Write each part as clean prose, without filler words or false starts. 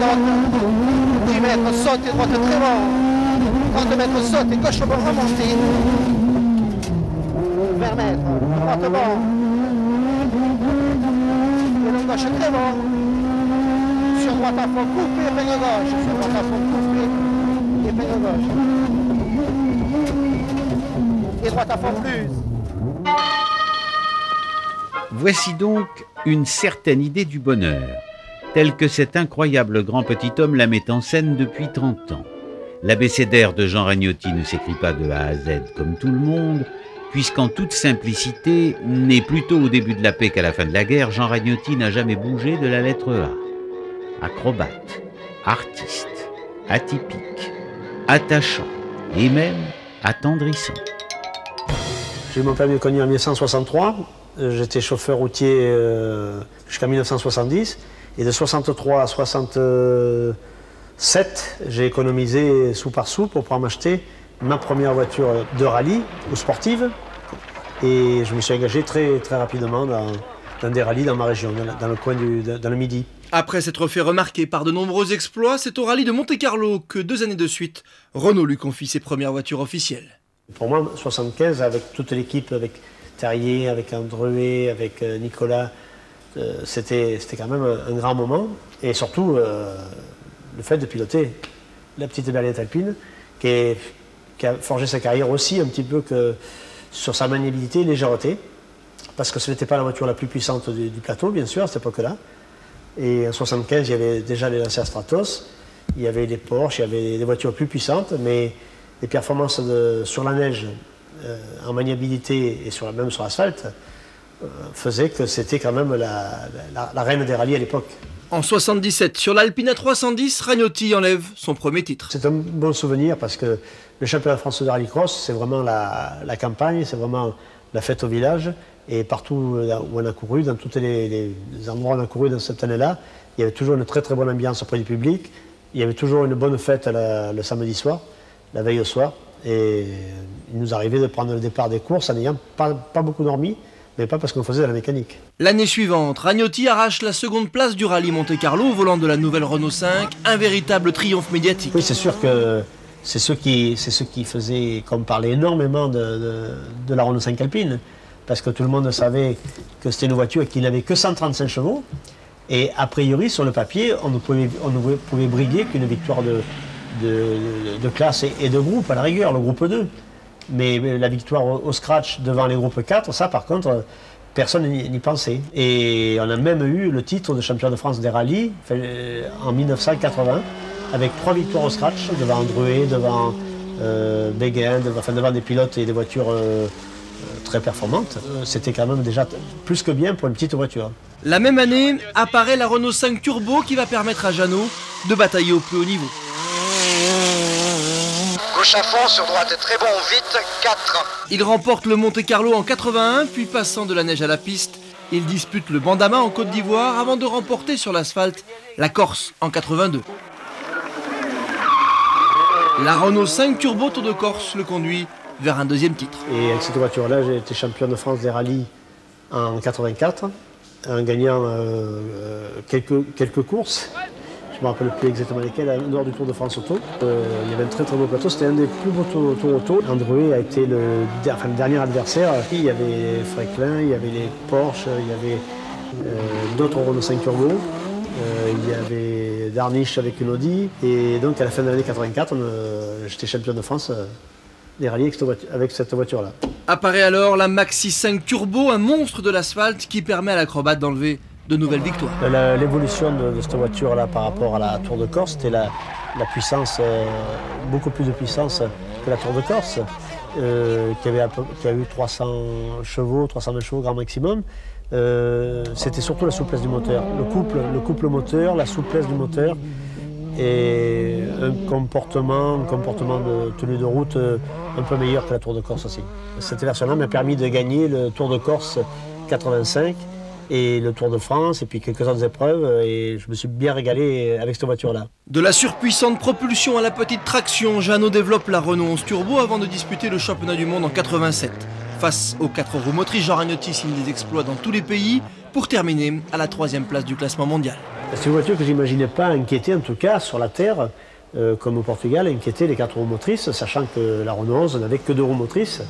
droite, 10 mètres, saute et droite très bon, 30 mètres, saute et gauche au bord, remontée, 20 mètres, droite bon, et le gauche très bon, sur droite à fond, coupé, épingle gauche, sur droite à fond, coupé, épingle gauche, et droite à fond plus. Voici donc une certaine idée du bonheur, telle que cet incroyable grand petit homme la met en scène depuis 30 ans. L'abécédaire de Jean Ragnotti ne s'écrit pas de A à Z comme tout le monde, puisqu'en toute simplicité, né plutôt au début de la paix qu'à la fin de la guerre, Jean Ragnotti n'a jamais bougé de la lettre A. Acrobate, artiste, atypique, attachant et même attendrissant. J'ai eu mon permis de conduire en 1963. J'étais chauffeur routier jusqu'en 1970. Et de 63 à 67, j'ai économisé sou par sou pour pouvoir m'acheter ma première voiture de rallye ou sportive. Et je me suis engagé très rapidement dans des rallyes dans ma région, dans le coin dans le Midi. Après s'être fait remarquer par de nombreux exploits, c'est au rallye de Monte-Carlo que 2 années de suite, Renault lui confie ses premières voitures officielles. Pour moi, 75, avec toute l'équipe, avec Terrier, avec André, avec Nicolas, c'était quand même un grand moment. Et surtout, le fait de piloter la petite berlinette alpine, qui a forgé sa carrière aussi un petit peu que sur sa maniabilité et légèreté, parce que ce n'était pas la voiture la plus puissante du plateau, bien sûr, à cette époque-là. Et en 75, il y avait déjà les Lancia Stratos, il y avait les Porsche, il y avait des voitures plus puissantes, mais les performances sur la neige, en maniabilité et même sur l'asphalte, faisaient que c'était quand même la reine des rallyes à l'époque. En 77, sur l'Alpina 310, Ragnotti enlève son premier titre. C'est un bon souvenir parce que le championnat français de rallycross, c'est vraiment la campagne, c'est vraiment la fête au village. Et partout où on a couru, dans tous les endroits où on a couru dans cette année-là, il y avait toujours une très bonne ambiance auprès du public. Il y avait toujours une bonne fête le samedi soir, la veille au soir. Et il nous arrivait de prendre le départ des courses en n'ayant pas beaucoup dormi, mais pas parce qu'on faisait de la mécanique. L'année suivante, Ragnotti arrache la seconde place du rallye Monte-Carlo au volant de la nouvelle Renault 5, un véritable triomphe médiatique. Oui, c'est sûr que c'est ceux qui faisaient comme parler énormément de la Renault 5 Alpine, parce que tout le monde savait que c'était une voiture qui n'avait que 135 chevaux, et a priori, sur le papier, on ne pouvait briguer qu'une victoire de classe et de groupe, à la rigueur, le groupe 2. Mais la victoire au scratch devant les groupes 4, ça par contre, personne n'y pensait. Et on a même eu le titre de champion de France des rallyes en 1980, avec 3 victoires au scratch, devant Andruet, devant Béguin, devant des pilotes et des voitures très performantes. C'était quand même déjà plus que bien pour une petite voiture. La même année, apparaît la Renault 5 Turbo qui va permettre à Jeannot de batailler au plus haut niveau. Gauche à fond, sur droite, très bon, vite, 4. Il remporte le Monte-Carlo en 81, puis passant de la neige à la piste, il dispute le Bandama en Côte d'Ivoire avant de remporter sur l'asphalte la Corse en 82. La Renault 5 Turbo Tour de Corse le conduit vers un deuxième titre. Et avec cette voiture-là, j'ai été champion de France des rallyes en 84, en gagnant quelques courses. Je ne me rappelle plus exactement lesquels, en dehors du Tour de France auto. Il y avait un très beau plateau, c'était un des plus beaux tours auto. André a été le dernier adversaire. Il y avait Franklin, il y avait les Porsche, il y avait d'autres Renault 5 Turbo. Il y avait Darniche avec une Audi. Et donc à la fin de l'année 84, j'étais champion de France des rallyes avec cette voiture-là. Apparaît alors la Maxi 5 Turbo, un monstre de l'asphalte qui permet à l'acrobate d'enlever de nouvelles victoires. L'évolution de cette voiture-là par rapport à la Tour de Corse, c'était la puissance, beaucoup plus de puissance que la Tour de Corse, qui a eu 300 chevaux, 320 chevaux grand maximum. C'était surtout la souplesse du moteur, le couple moteur, la souplesse du moteur et un comportement de tenue de route un peu meilleur que la Tour de Corse aussi. Cette version-là m'a permis de gagner le Tour de Corse 85 et le Tour de France, et puis quelques autres épreuves, et je me suis bien régalé avec cette voiture-là. De la surpuissante propulsion à la petite traction, Jeannot développe la Renault 11 Turbo avant de disputer le championnat du monde en 87. Face aux 4 roues motrices, Jean Ragnotti signe des exploits dans tous les pays pour terminer à la 3e place du classement mondial. C'est une voiture que je n'imaginais pas inquiéter, en tout cas sur la terre, comme au Portugal, inquiéter les 4 roues motrices, sachant que la Renault 11 n'avait que 2 roues motrices.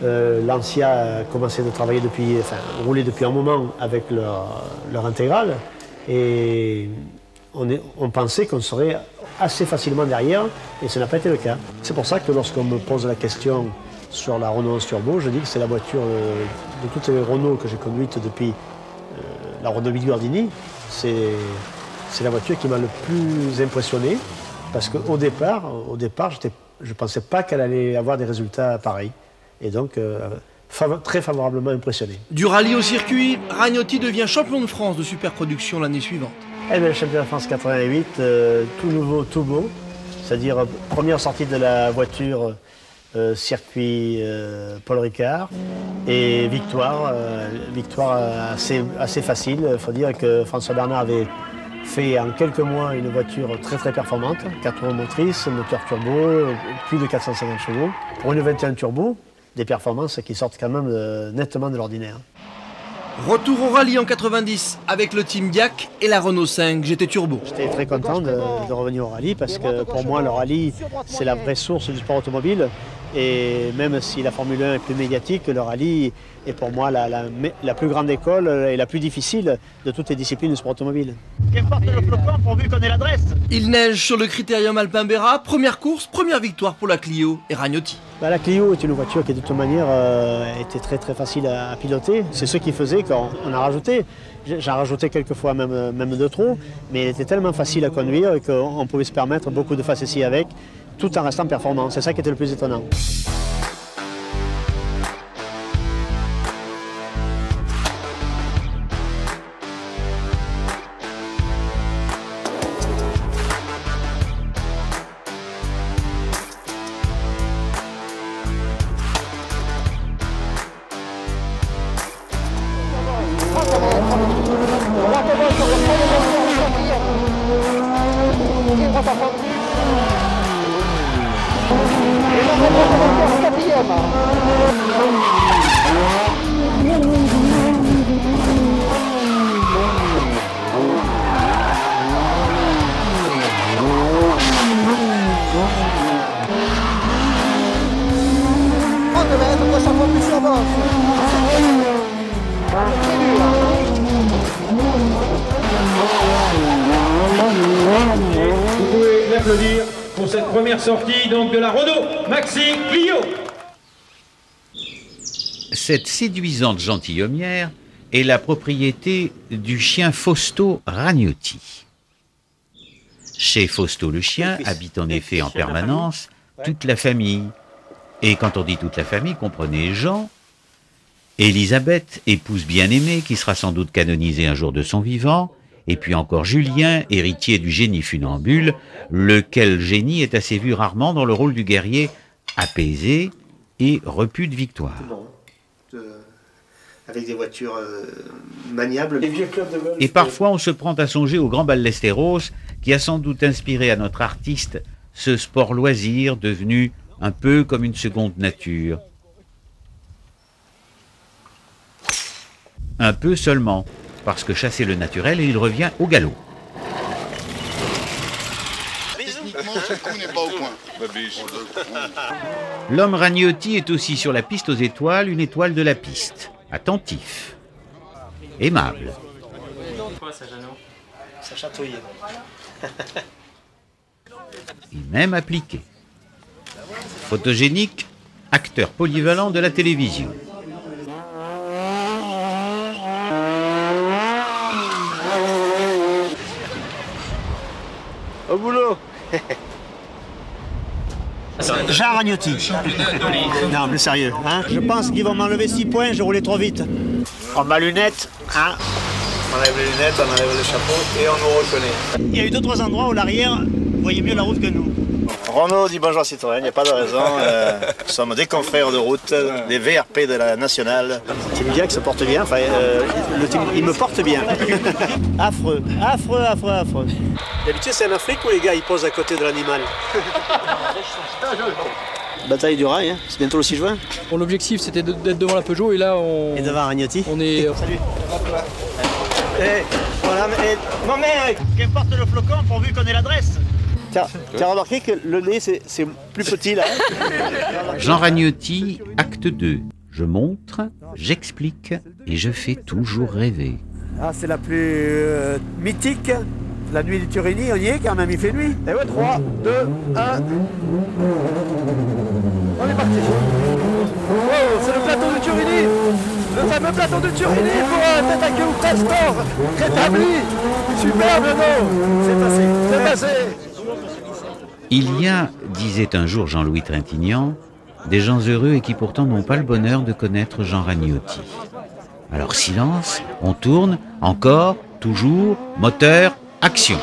Lancia a commencé de travailler rouler depuis un moment avec leur intégrale, et on pensait qu'on serait assez facilement derrière, et ce n'a pas été le cas. C'est pour ça que lorsqu'on me pose la question sur la Renault 11 Turbo, je dis que c'est la voiture de toutes les Renault que j'ai conduites depuis la Renault 8 Gordini. C'est la voiture qui m'a le plus impressionné, parce qu'au départ, je ne pensais pas qu'elle allait avoir des résultats pareils. Et donc, très favorablement impressionné. Du rallye au circuit, Ragnotti devient champion de France de superproduction l'année suivante. Eh bien, le championnat de France 88, tout nouveau, tout beau. C'est-à-dire, première sortie de la voiture, circuit Paul Ricard, et victoire assez facile. Il faut dire que François Bernard avait fait en quelques mois une voiture très très performante, 4 roues motrices, moteur turbo, plus de 450 chevaux. Pour une 21 turbo, des performances qui sortent quand même nettement de l'ordinaire. Retour au rallye en 90 avec le Team Diac et la Renault 5 GT Turbo. J'étais très content de revenir au rallye parce que pour moi le rallye c'est la vraie source du sport automobile, et même si la Formule 1 est plus médiatique, le rallye est pour moi la plus grande école et la plus difficile de toutes les disciplines du sport automobile. Qu'importe le flocon pourvu qu'on ait l'adresse. Il neige sur le Critérium Alpin-Berra, première course, première victoire pour la Clio et Ragnotti. La Clio est une voiture qui de toute manière était très très facile à piloter. C'est ce qui faisait qu'on a rajouté. J'en rajouté quelques fois même de trop, mais elle était tellement facile à conduire qu'on pouvait se permettre beaucoup de facéties avec, tout en restant performant. C'est ça qui était le plus étonnant. Vous pouvez l'applaudir pour cette première sortie donc de la Renault Maxi Clio. Cette séduisante gentilhommière est la propriété du chien Fausto Ragnotti. Chez Fausto le chien habite en effet en permanence toute la famille. Et quand on dit toute la famille, comprenez Jean, Élisabeth, épouse bien-aimée, qui sera sans doute canonisée un jour de son vivant, et puis encore Julien, héritier du génie funambule, lequel génie est assez vu rarement dans le rôle du guerrier apaisé et repu de victoire. Avec des voitures maniables. Et parfois on se prend à songer au grand Ballesteros, qui a sans doute inspiré à notre artiste ce sport loisir devenu un peu comme une seconde nature. Un peu seulement, parce que chasser le naturel, il revient au galop. L'homme Ragnotti est aussi sur la piste aux étoiles, une étoile de la piste. Attentif, aimable. Ça chatouille. Et même appliqué. Photogénique, acteur polyvalent de la télévision. Au boulot. Jean Ragnotti. Non, mais sérieux. Hein, je pense qu'ils vont m'enlever 6 points, j'ai roulé trop vite. Oh, ma lunette. Hein. On enlève les lunettes, on enlève le chapeau et on nous reconnaît. Il y a eu 2-3 endroits où l'arrière voyait mieux la route que nous. Renault dit bonjour à Citroën, il n'y a pas de raison. Nous sommes des confrères de route, des VRP de la nationale. Team Diac se porte bien, enfin, il me porte bien. Affreux, affreux, affreux, affreux. D'habitude, c'est en Afrique où les gars ils posent à côté de l'animal. Bataille du rail, hein. C'est bientôt le 6 juin. Bon, l'objectif c'était d'être devant la Peugeot et là on. Et devant Ragnotti. On est. Salut. Voilà, mais qu'importe le flocon pourvu qu'on ait l'adresse. Tu as remarqué que le nez c'est plus petit là. Jean Ragnotti, acte 2. Je montre, j'explique et je fais toujours rêver. Ah, c'est la plus mythique. La nuit du Turini, on y est quand même, il fait nuit. Et ouais, 3, 2, 1. On est parti. Oh, c'est le plateau de Turini. Le fameux plateau de Turini pour un tête à queue ou Pastor rétabli. Superbe, non. C'est passé, c'est passé. Il y a, disait un jour Jean-Louis Trintignant, des gens heureux et qui pourtant n'ont pas le bonheur de connaître Jean Ragnotti. Alors silence, on tourne, encore, toujours, moteur, action.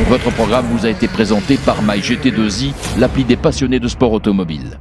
Votre programme vous a été présenté par MyGT2i, l'appli des passionnés de sport automobile.